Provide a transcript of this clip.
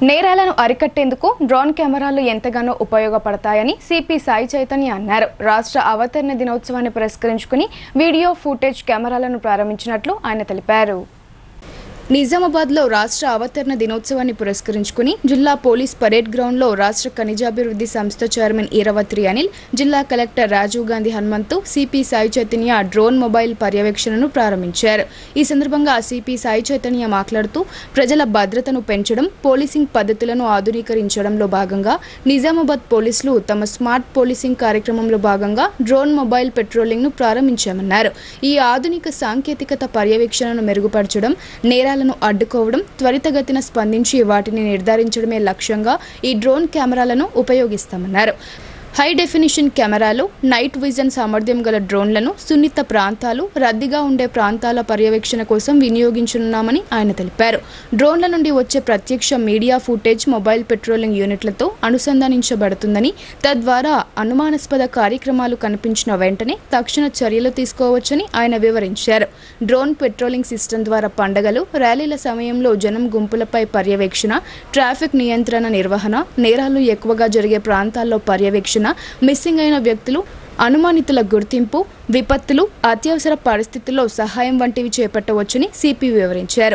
నేరాలను అరికట్టేందుకు డ్రోన్ కెమెరాలు ఎంతగానో ఉపయోగపడతాయని సిపి సాయి చైతన్య అన్నారు. రాష్ట్ర అవతరణ దినోత్సవాన్ని పురస్కరించుకుని వీడియో ఫుటేజ్ కెమెరాలను ప్రారంభించినట్లు ఆయన తెలిపారు. నిజామాబాద్లో రాష్ట్ర అవతరణ దినోత్సవాన్ని పురస్కరించుకుని జిల్లా పోలీస్ పరేడ్ గ్రౌండ్లో రాష్ట్ర ఖనిజాభివృద్ధి సంస్థ చైర్మన్ ఈరవత్రి అనిల్, జిల్లా collector Rajiv Gandhi Hanumanthu, CP Sai Chaitanya drone mobile పర్యవేక్షణను ప్రారంభించారు. ఈ సందర్భంగా సిపి సాయి చైతన్య మాట్లాడుతూ ప్రజల భద్రతను పెంచడం, పోలీసింగ్ పద్ధతులను ఆధునీకరించడంలో భాగంగా నిజామాబాద్ పోలీసులు తమ స్మార్ట్ పోలీసింగ్ కార్యక్రమంలో భాగంగా డ్రోన్ మొబైల్ పెట్రోలింగ్ను ప్రారంభించామన్నారు. ఈ ఆధునిక సాంకేతికత పర్యవేక్షణను మెరుగుపరచడం, నేరాలను అడ్డుకోవడం, త్వరితగతిన స్పందించి వాటిని నిర్ధారించడమే లక్ష్యంగా ఈ డ్రోన్ కెమెరాలను ఉపయోగిస్తామన్నారు. హై డెఫినిషన్ కెమెరాలు, నైట్ విజన్ సామర్థ్యం గల డ్రోన్లను సున్నిత ప్రాంతాలు, రద్దీగా ఉండే ప్రాంతాల పర్యవేక్షణ కోసం వినియోగించనున్నామని ఆయన తెలిపారు. డ్రోన్ల నుండి వచ్చే ప్రత్యక్ష మీడియా ఫుటేజ్ మొబైల్ పెట్రోలింగ్ యూనిట్లతో అనుసంధానించబడుతుందని, తద్వారా అనుమానాస్పద కార్యక్రమాలు కనిపించిన వెంటనే తక్షణ చర్యలు తీసుకోవచ్చని ఆయన వివరించారు. డ్రోన్ పెట్రోలింగ్ సిస్టమ్ ద్వారా పండగలు, ర్యాలీల సమయంలో జనం గుంపులపై పర్యవేక్షణ, ట్రాఫిక్ నియంత్రణ నిర్వహణ, నేరాలు ఎక్కువగా జరిగే ప్రాంతాల్లో పర్యవేక్షణ, మిస్సింగ్ అయిన వ్యక్తులు, అనుమానితుల గుర్తింపు, విపత్తులు, అత్యవసర పరిస్థితుల్లో సహాయం వంటివి చేపట్టవచ్చని సిపి వివరించారు.